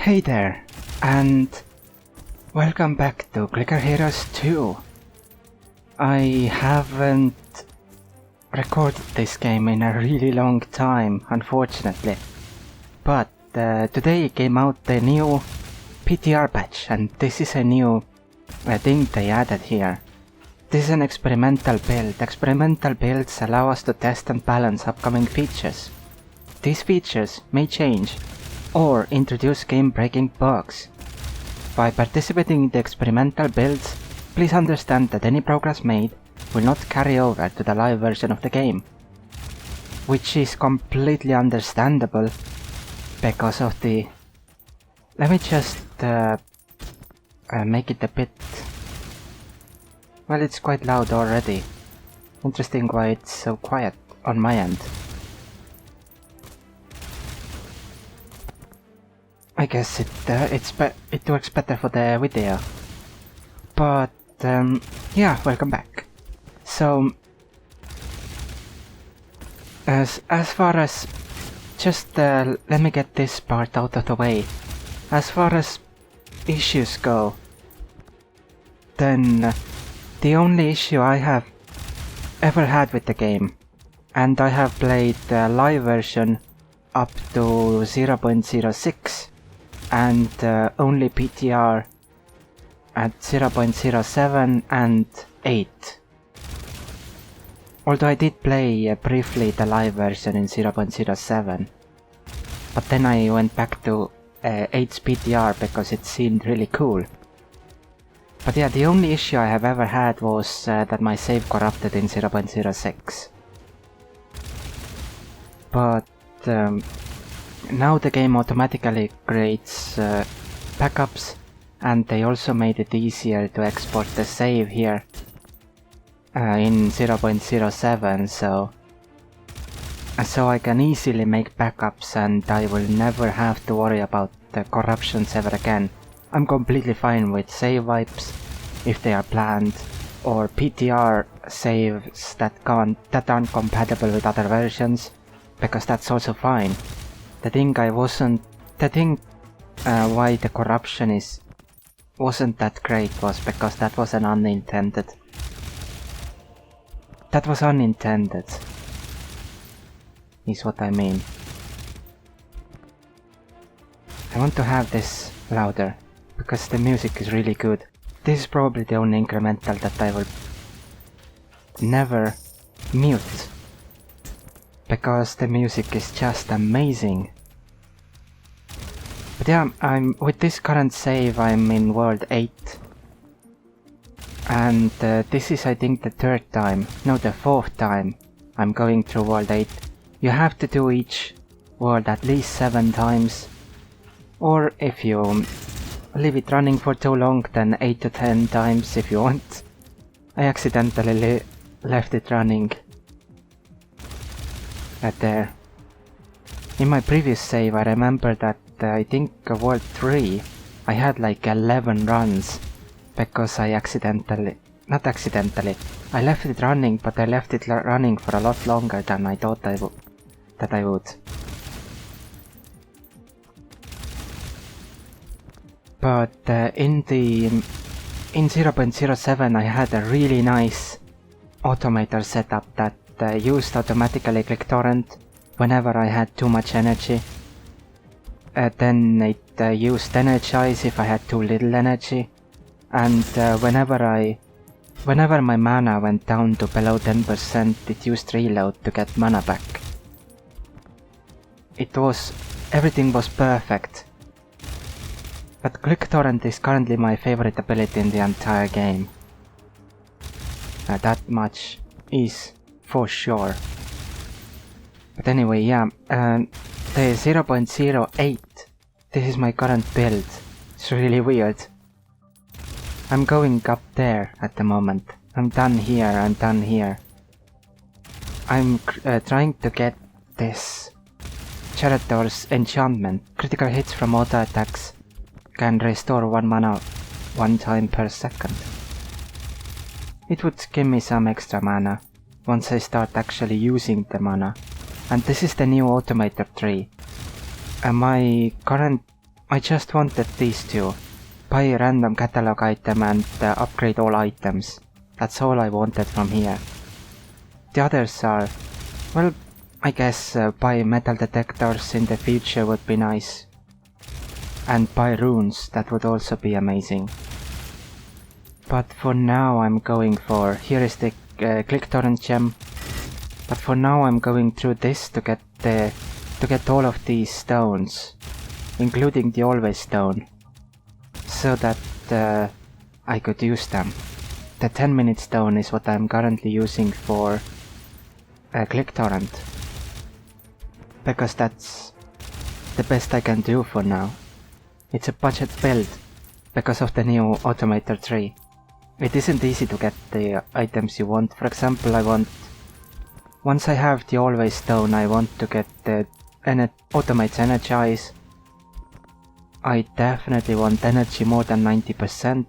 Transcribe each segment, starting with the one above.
Hey there, and welcome back to Clicker Heroes 2. I haven't recorded this game in a really long time, unfortunately. But today came out the new PTR patch, and this is a new thing they added here. This is an experimental build. Experimental builds allow us to test and balance upcoming features. These features may change or introduce game-breaking bugs. By participating in the experimental builds, please understand that any progress made will not carry over to the live version of the game. Which is completely understandable because of the... Let me just make it a bit... Well, it's quite loud already. Interesting why it's so quiet on my end. I guess it works better for the video. But yeah, welcome back. So as far as just let me get this part out of the way. As far as issues go, then the only issue I have ever had with the game, and I have played the live version up to 0.06 and only PTR at 0.07 and 8. Although I did play briefly the live version in 0.07, but then I went back to 8's PTR because it seemed really cool. But yeah, the only issue I have ever had was that my save corrupted in 0.06. But now the game automatically creates backups, and they also made it easier to export the save here in 0.07, so I can easily make backups and I will never have to worry about the corruptions ever again. I'm completely fine with save wipes if they are planned, or PTR saves that aren't compatible with other versions, because that's also fine. The thing why the corruption wasn't that great was because that was an unintended. That was unintended, is what I mean. I want to have this louder, because the music is really good. This is probably the only incremental that I will never mute, because the music is just amazing. But yeah, with this current save I'm in World 8. And this is I think the the fourth time I'm going through World 8. You have to do each world at least 7 times. Or if you leave it running for too long, then 8 to 10 times if you want. I accidentally left it running at there. In my previous save I remember that I think World 3 I had like 11 runs because I I left it running, but I left it running for a lot longer than I thought that I would. But in 0.07 I had a really nice automator setup that used automatically click torrent whenever I had too much energy. Then it used energize if I had too little energy, and whenever my mana went down to below 10%, it used reload to get mana back. Everything was perfect. But click torrent is currently my favorite ability in the entire game. That much is for sure. But anyway, yeah, the 0.08, this is my current build. It's really weird. I'm going up there at the moment. I'm done here, I'm done here. I'm trying to get this Charator's enchantment. Critical hits from auto attacks can restore 1 mana 1 time per second. It would give me some extra mana once I start actually using the mana. And this is the new automator tree. My current I just wanted these two. Buy a random catalog item and upgrade all items. That's all I wanted from here. The others are... well, I guess buy metal detectors in the future would be nice. And buy runes, that would also be amazing. But for now I'm going for... here is the click torrent gem. But for now I'm going through this to get all of these stones. Including the always stone. So that I could use them. The 10-minute stone is what I'm currently using for click torrent. Because that's the best I can do for now. It's a budget build because of the new automator tree. It isn't easy to get the items you want. For example, once I have the always stone, I want to get the automates energize. I definitely want energy more than 90%.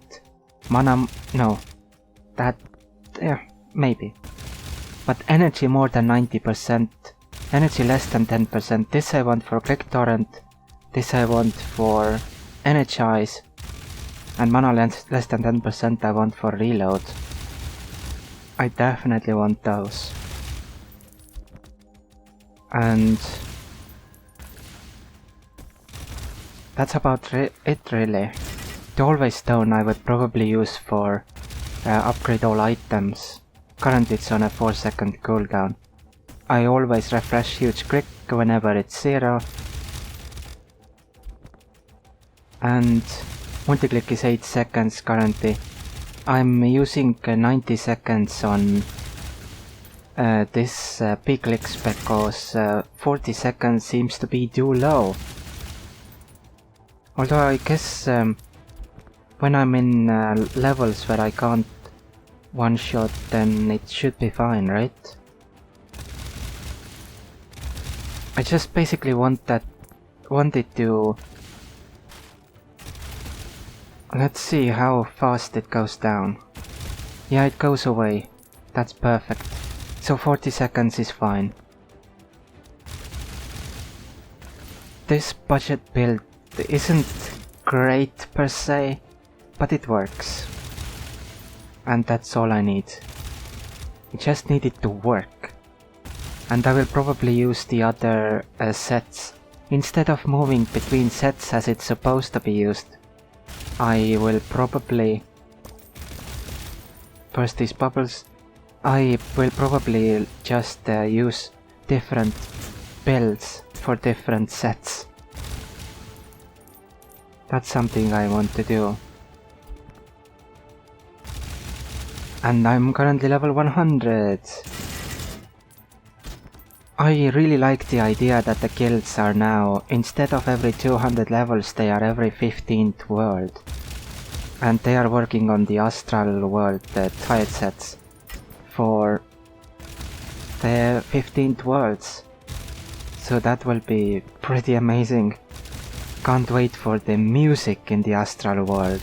Mana, no. That, yeah, maybe. But energy more than 90%. Energy less than 10%. This I want for click torrent. This I want for energize. And mana less than 10% I want for reload. I definitely want those. And that's about it really. The always stone I would probably use for upgrade all items. Currently it's on a 4-second cooldown. I always refresh huge click whenever it's 0. And multi-click is 8 seconds currently. I'm using 90 seconds on this p-clicks because 40 seconds seems to be too low. Although I guess when I'm in levels where I can't one-shot, then it should be fine, right? I just basically wanted to... let's see how fast it goes down. Yeah, it goes away. That's perfect. So 40 seconds is fine. This budget build isn't great per se, but it works. And that's all I need. I just need it to work. And I will probably use the other sets. Instead of moving between sets as it's supposed to be used, I will probably burst these bubbles. I will probably just use different builds for different sets. That's something I want to do. And I'm currently level 100. I really like the idea that the guilds are now, instead of every 200 levels, they are every 15th world. And they are working on the Astral world, the tile sets, for the 15th worlds. So that will be pretty amazing. Can't wait for the music in the Astral world.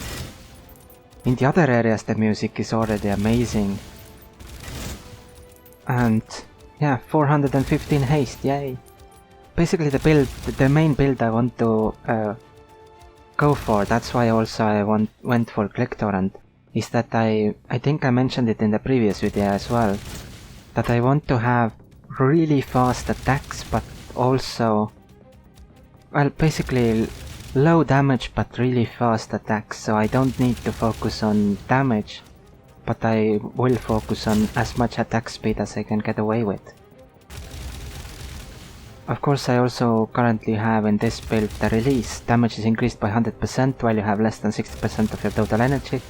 In the other areas the music is already amazing. And yeah, 415 haste, yay! Basically the main build I want to go for, that's why also I went for click torrent, is that I think I mentioned it in the previous video as well, that I want to have really fast attacks but also, well, basically low damage but really fast attacks, so I don't need to focus on damage, but I will focus on as much attack speed as I can get away with. Of course, I also currently have in this build the release. Damage is increased by 100% while you have less than 60% of your total energy.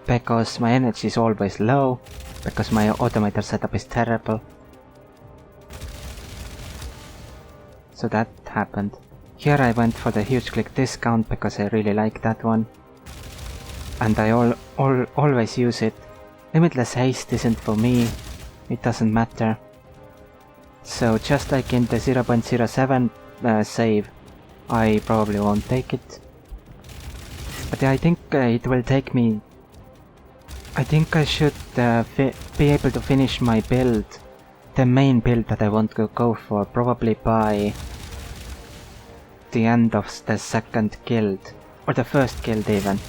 Because my energy is always low, because my automator setup is terrible. So that happened. Here I went for the huge click discount because I really like that one. And I always use it. Limitless haste isn't for me, it doesn't matter. So just like in the 0.07 save, I probably won't take it. But I think it will take me... I think I should be able to finish my build, the main build that I want to go for, probably by the end of the second guild, or the first guild even.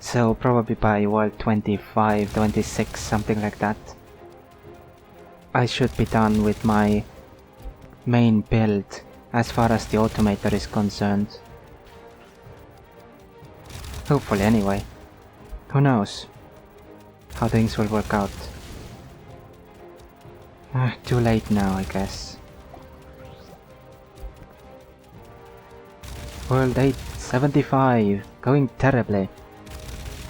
So probably by world 25, 26, something like that. I should be done with my main build as far as the automator is concerned. Hopefully anyway. Who knows how things will work out. Too late now, I guess. World 875, going terribly.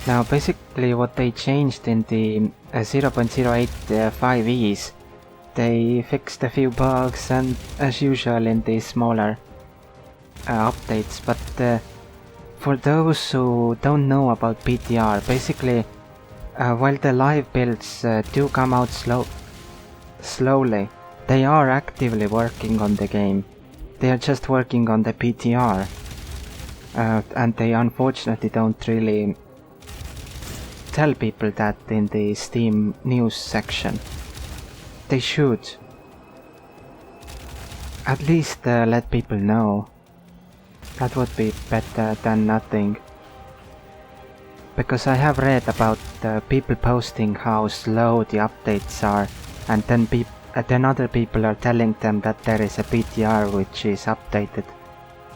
Now basically what they changed in the 0.08 is they fixed a few bugs and as usual in the smaller updates, but for those who don't know about PTR, basically while the live builds do come out slowly, they are actively working on the game. They are just working on the PTR, and they unfortunately don't really tell people that in the Steam news section. They should. At least let people know. That would be better than nothing. Because I have read about people posting how slow the updates are, and then other people are telling them that there is a PTR which is updated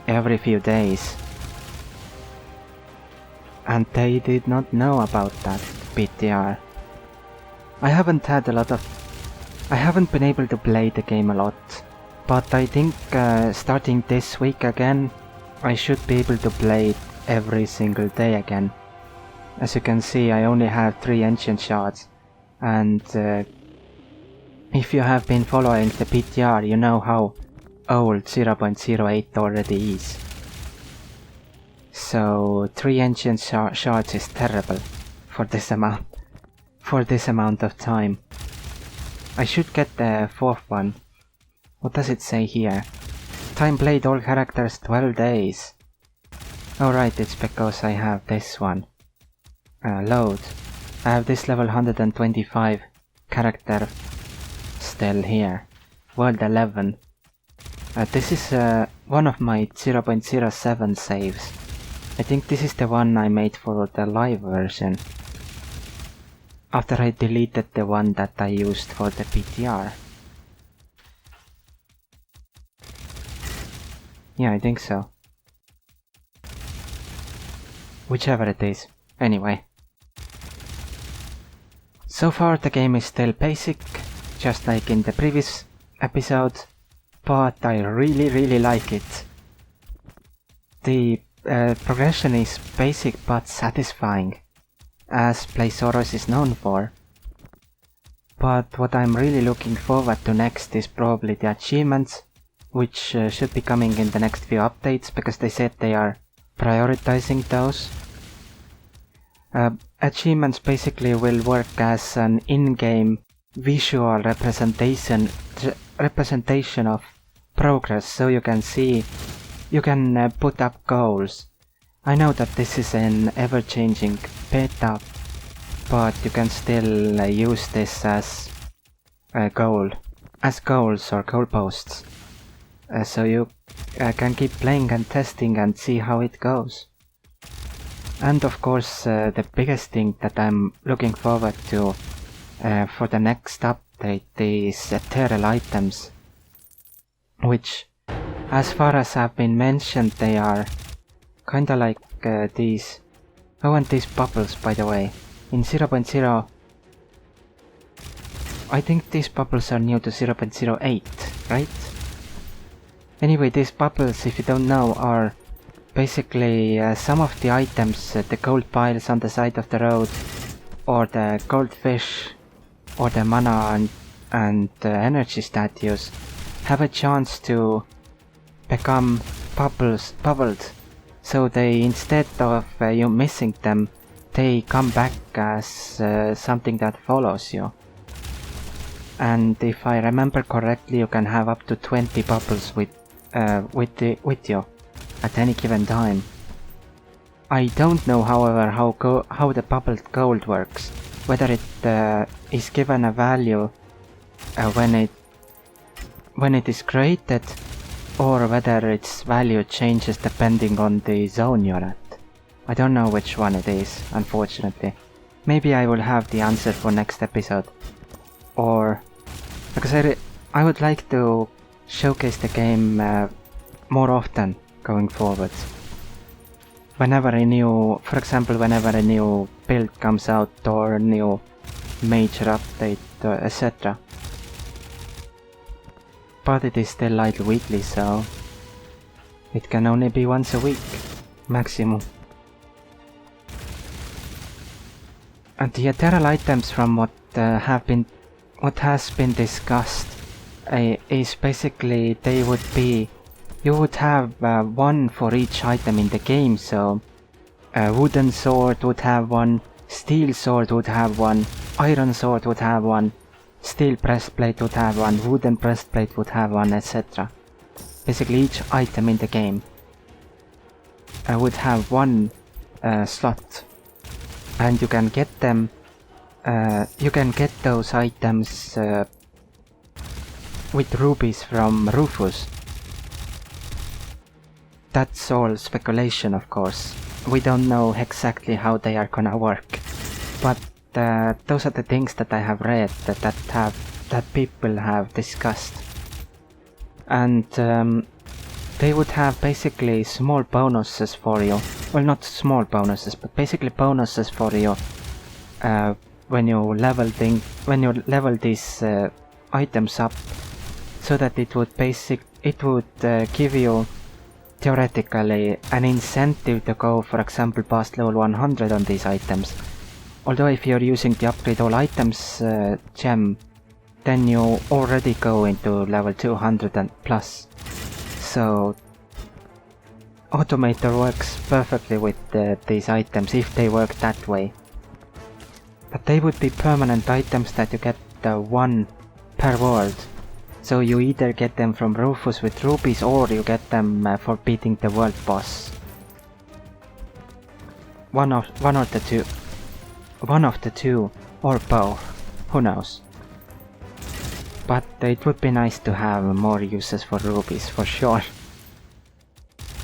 every few days. And they did not know about that PTR. I haven't been able to play the game a lot, but I think starting this week again, I should be able to play it every single day again. As you can see, I only have 3 ancient shards, and if you have been following the PTR, you know how old 0.08 already is. So 3 ancient shards is terrible for this amount of time. I should get the 4th one. What does it say here? Time played all characters 12 days. Alright, it's because I have this one. Load. I have this level 125 character still here. World 11. This is one of my 0.07 saves. I think this is the one I made for the live version. After I deleted the one that I used for the PTR. Yeah, I think so. Whichever it is. Anyway. So far the game is still basic, just like in the previous episode, but I really like it. The progression is basic but satisfying, as Playsaurus is known for. But what I'm really looking forward to next is probably the achievements, which should be coming in the next few updates, because they said they are prioritizing those. Achievements basically will work as an in-game visual representation of progress, so you can see, you can put up goals. I know that this is an ever-changing beta, but you can still use this as a goals or goalposts. So you can keep playing and testing and see how it goes. And of course the biggest thing that I'm looking forward to for the next update is ethereal items, which, as far as have been mentioned, they are kinda like these. Oh, and these bubbles, by the way. In 0.0, I think these bubbles are new to 0.08, right? Anyway, these bubbles, if you don't know, are basically some of the items, the gold piles on the side of the road, or the goldfish, or the mana and energy statues, have a chance to become bubbled. So they, instead of you missing them, they come back as something that follows you. And if I remember correctly, you can have up to 20 bubbles with you at any given time. I don't know, however, how the bubbled gold works. Whether it is given a value when it is created, or whether its value changes depending on the zone you're at. I don't know which one it is, unfortunately. Maybe I will have the answer for next episode. Or... because I would like to showcase the game more often going forward. Whenever a new... for example, whenever a new build comes out or a new major update, etc. But it is still light weekly, so it can only be once a week, maximum. And the ethereal items from what has been discussed is basically they would be, you would have one for each item in the game, so a wooden sword would have one, steel sword would have one, iron sword would have one, steel breastplate would have one, wooden breastplate would have one, etc. Basically each item in the game would have one slot, and you can get them, you can get those items with rubies from Rufus. That's all speculation, of course. We don't know exactly how they are gonna work, but those are the things that I have read that people have discussed. And they would have basically small bonuses for you. Well, not small bonuses, but basically bonuses for you when you level these items up, so that it would give you theoretically an incentive to go, for example, past level 100 on these items. Although if you're using the upgrade all items gem, then you already go into level 200 and plus. So Automator works perfectly with these items if they work that way. But they would be permanent items that you get one per world. So you either get them from Rufus with rubies, or you get them for beating the world boss. One of the two, or both, who knows. But it would be nice to have more uses for rubies, for sure.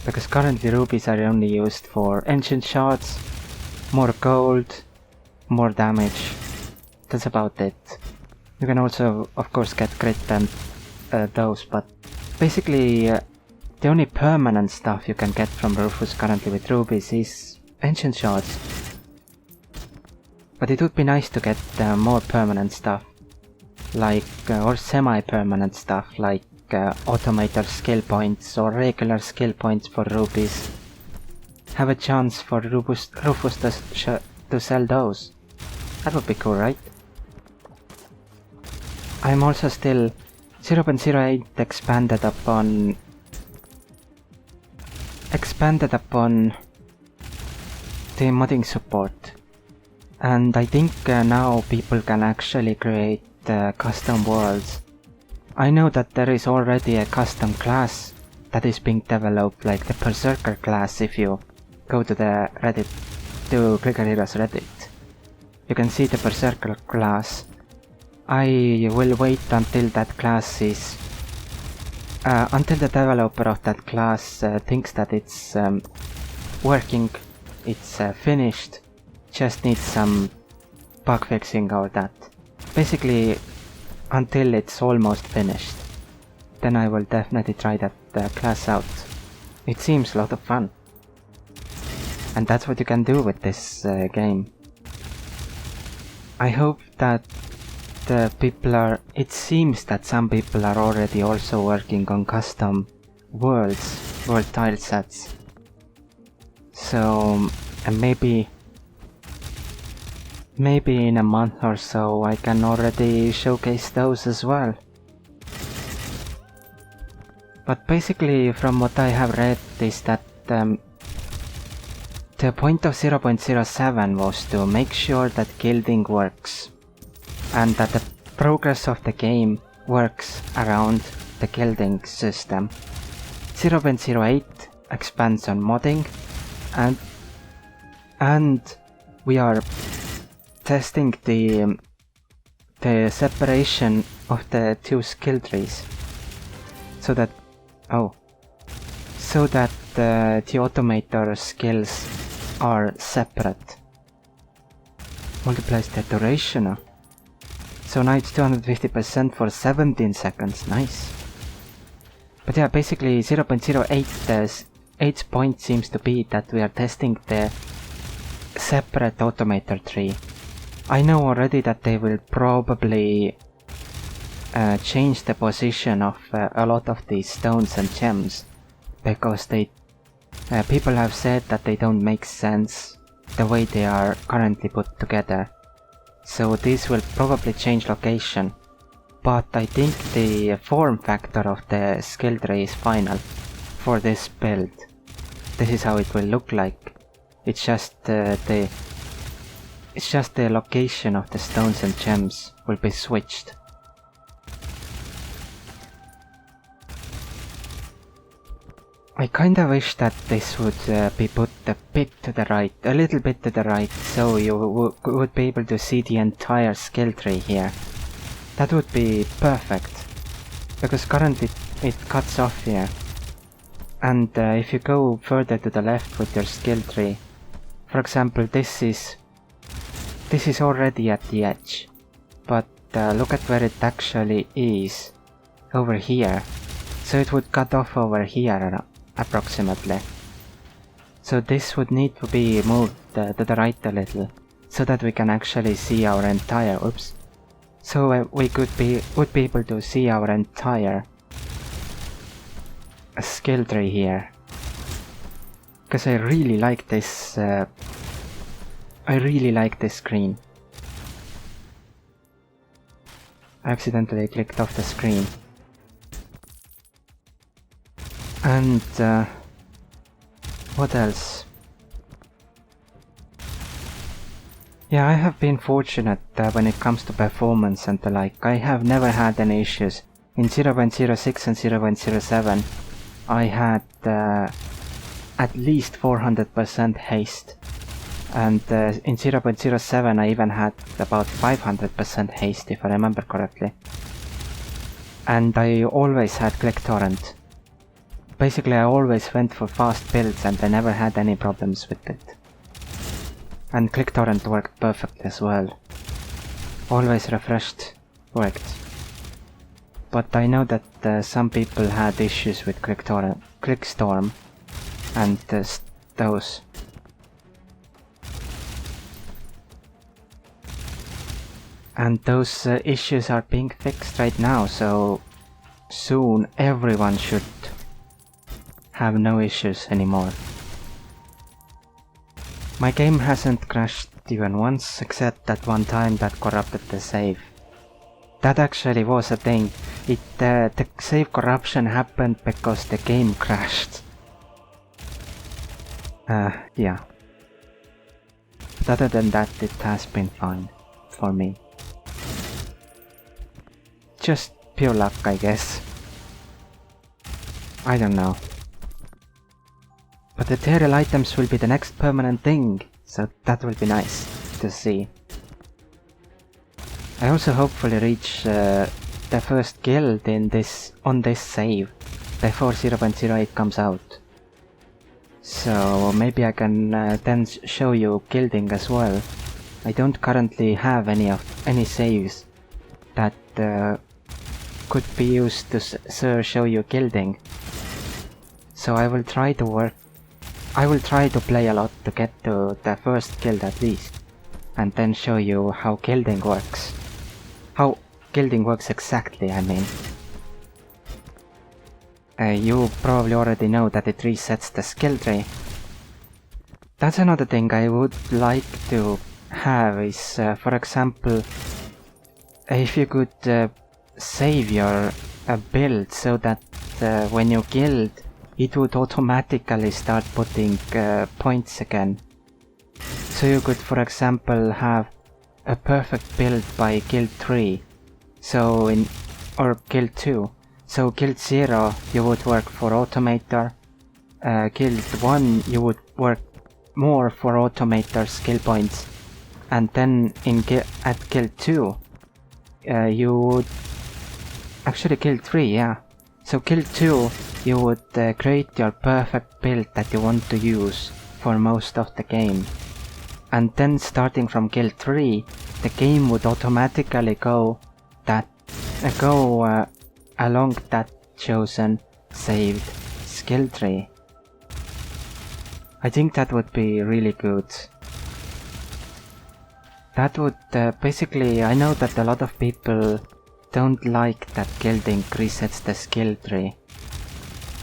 Because currently rubies are only used for ancient shards, more gold, more damage. That's about it. You can also, of course, get crit and those, but basically the only permanent stuff you can get from Rufus currently with rubies is ancient shards. But it would be nice to get more permanent stuff, like or semi-permanent stuff, like automator skill points or regular skill points for rubies. Have a chance for Rufus to sell those. That would be cool, right? I'm also still 0.08 expanded upon the modding support, and I think now people can actually create custom worlds. I know that there is already a custom class that is being developed, like the Berserker class. If you go to the Reddit, to Clicker Heroes Reddit, you can see the Berserker class. I will wait until that class is... until the developer of that class thinks that it's working, it's finished, just needs some bug fixing or that. Basically, until it's almost finished. Then I will definitely try that class out. It seems a lot of fun. And that's what you can do with this game. I hope that it seems that some people are already also working on custom world tile sets. So maybe in a month or so I can already showcase those as well. But basically, from what I have read, is that the point of 0.07 was to make sure that guilding works, and that the progress of the game works around the guilding system. 0.08 expands on modding, and we are testing the separation of the two skill trees, so that Oh. So that the automator skills are separate. Multiplies the duration. So now it's 250% for 17 seconds. Nice. But yeah, basically 0.08 8 point seems to be that we are testing the separate automator tree. I know already that they will probably change the position of a lot of these stones and gems, because people have said that they don't make sense the way they are currently put together. So this will probably change location, but I think the form factor of the skill tree is final for this build. This is how it will look like. It's just the location of the stones and gems will be switched. I kinda wish that this would be put a bit to the right, a little bit to the right, so you would be able to see the entire skill tree here. That would be perfect, because currently it cuts off here. And if you go further to the left with your skill tree, for example, this is already at the edge, but look at where it actually is, over here. So it would cut off over here approximately. So this would need to be moved to the right a little, so that we can actually see our entire, so we would be able to see our entire skill tree here. Because I really like this screen. I accidentally clicked off the screen. And what else? Yeah, I have been fortunate when it comes to performance and the like. I have never had any issues. In 0.06 and 0.07 I had at least 400% haste. And in 0.07 I even had about 500% haste, if I remember correctly. And I always had click torrent. Basically I always went for fast builds and I never had any problems with it. And click torrent worked perfectly as well. Always refreshed worked. But I know that some people had issues with clickstorm and those. And those issues are being fixed right now, so soon everyone should have no issues anymore. My game hasn't crashed even once, except that one time that corrupted the save. That actually was a thing. The save corruption happened because the game crashed. Yeah. But other than that, it has been fine for me. Just pure luck, I guess. I don't know. But the ethereal items will be the next permanent thing, so that will be nice to see. I also hopefully reach the first guild on this save before 0.08 comes out. So maybe I can then show you guilding as well. I don't currently have any saves that could be used to show you guilding. So I will try to play a lot to get to the first guild at least, and then show you how guilding works. How guilding works exactly, I mean. You probably already know that it resets the skill tree. That's another thing I would like to have is, for example, if you could save your build so that when you guild, it would automatically start putting points again. So you could, for example, have a perfect build by guild 3, or guild 2. So guild 0 you would work for automator, guild 1 you would work more for automator skill points, and then at guild 2 you would... Actually guild 3, yeah. So guild 2 you would create your perfect build that you want to use for most of the game. And then starting from guild 3, the game would automatically go along that chosen saved skill tree. I think that would be really good. That would basically, I know that a lot of people don't like that guilding resets the skill tree.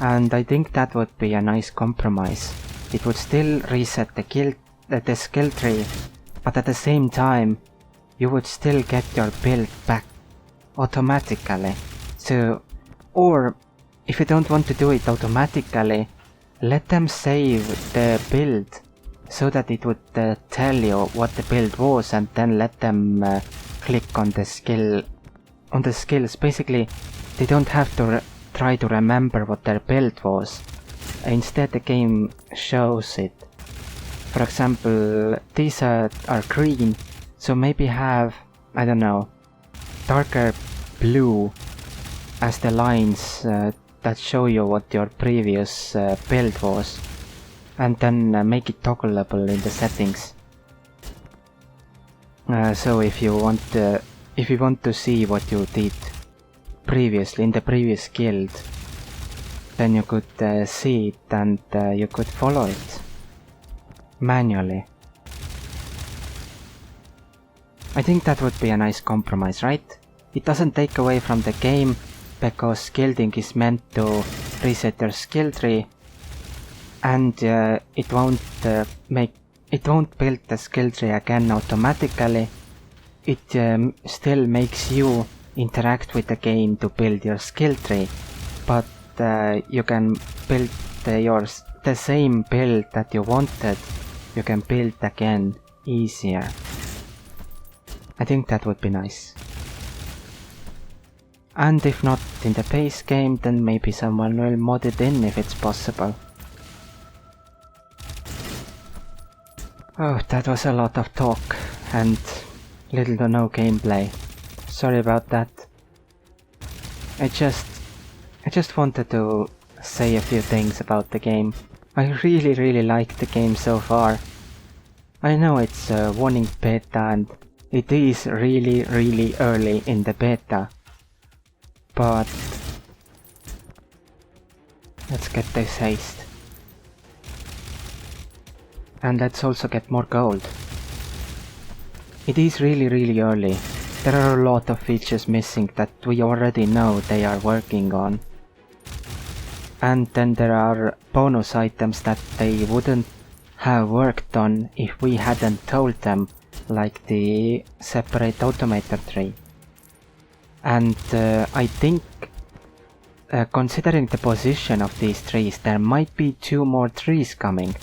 And I think that would be a nice compromise. It would still reset the skill tree, but at the same time, you would still get your build back automatically. So, or if you don't want to do it automatically, let them save the build so that it would tell you what the build was, and then let them click on the skills. Basically, they don't have to try to remember what their build was. Instead, the game shows it. For example, these are green, so maybe have, I don't know, darker blue as the lines that show you what your previous build was, and then make it toggleable in the settings. So if you want to see what you did previously in the previous guild, then you could see it and you could follow it manually. I think that would be a nice compromise, right? It doesn't take away from the game, because guilding is meant to reset your skill tree, and it won't build the skill tree again automatically. It still makes you interact with the game to build your skill tree, but you can build the same build that you wanted. You can build again easier. I think that would be nice. And if not in the base game, then maybe someone will mod it in if it's possible. Oh, that was a lot of talk and little to no gameplay. Sorry about that. I just wanted to say a few things about the game. I really like the game so far. I know it's a warning beta and it is really early in the beta. But let's get this haste. And let's also get more gold. It is really early. There are a lot of features missing that we already know they are working on. And then there are bonus items that they wouldn't have worked on if we hadn't told them, like the separate automator tree. And I think, considering the position of these trees, there might be 2 more trees coming.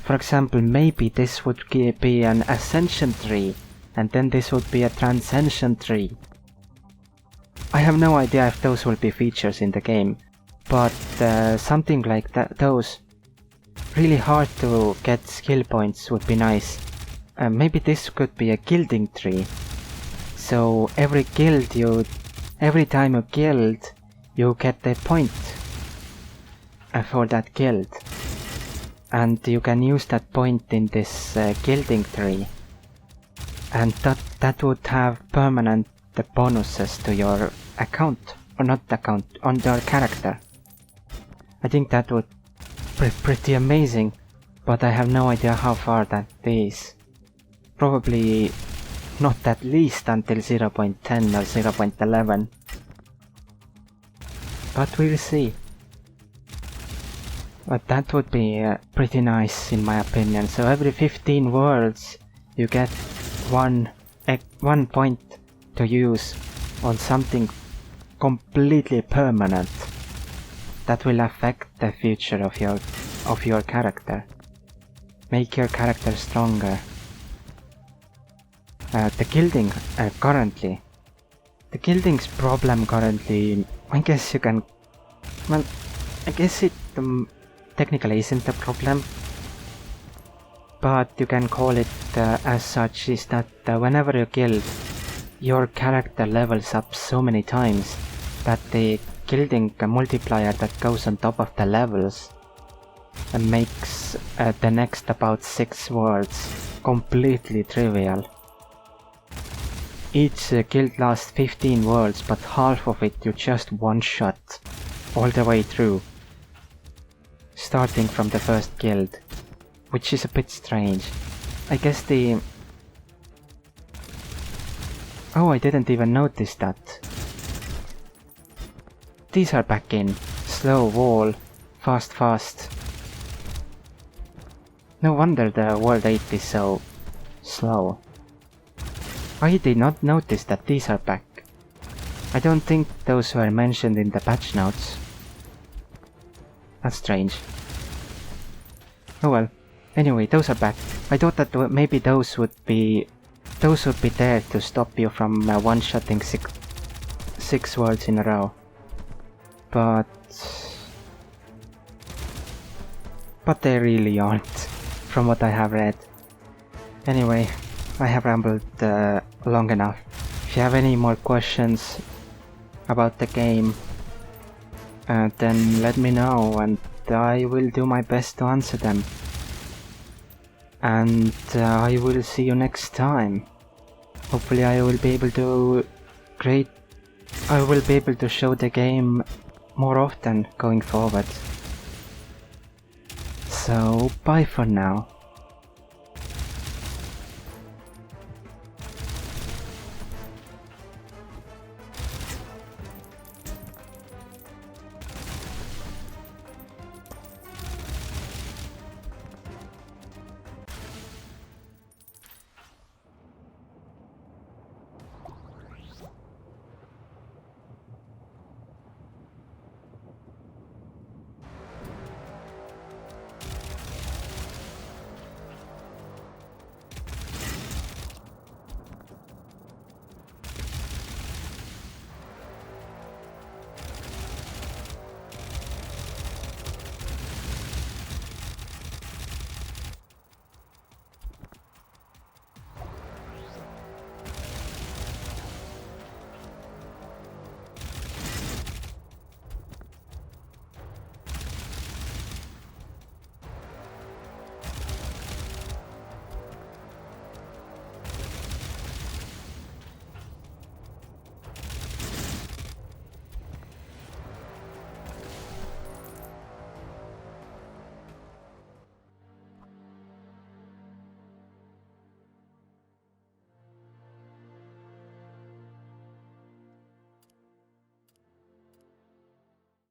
For example, maybe this would be an ascension tree, and then this would be a transcension tree. I have no idea if those will be features in the game, but something like those really hard to get skill points would be nice. Maybe this could be a guilding tree. So every time you guild, you get a point for that guild. And you can use that point in this guilding tree. And that would have permanent bonuses to your account, or not account, on your character. I think that would be pretty amazing, but I have no idea how far that is. Probably not at least until 0.10 or 0.11. But we'll see. But that would be pretty nice in my opinion. So every 15 worlds you get one point to use on something completely permanent that will affect the future of your character. Make your character stronger. The guilding's problem currently, I guess you can, well, I guess it technically isn't a problem, but you can call it as such, is that whenever you guild, your character levels up so many times that the guilding a multiplier that goes on top of the levels and makes the next about 6 worlds completely trivial. Each guild lasts 15 worlds, but half of it you just one-shot all the way through, starting from the first guild, which is a bit strange. I guess the... Oh, I didn't even notice that. These are back in. Slow wall. Fast. No wonder the World 8 is so slow. I did not notice that these are back. I don't think those were mentioned in the patch notes. That's strange. Oh well. Anyway, those are back. I thought that maybe those would be there to stop you from one-shotting six worlds in a row. But they really aren't, from what I have read. Anyway, I have rambled long enough. If you have any more questions about the game, then let me know and I will do my best to answer them. And I will see you next time. Hopefully I will be able to show the game more often going forward. So bye for now.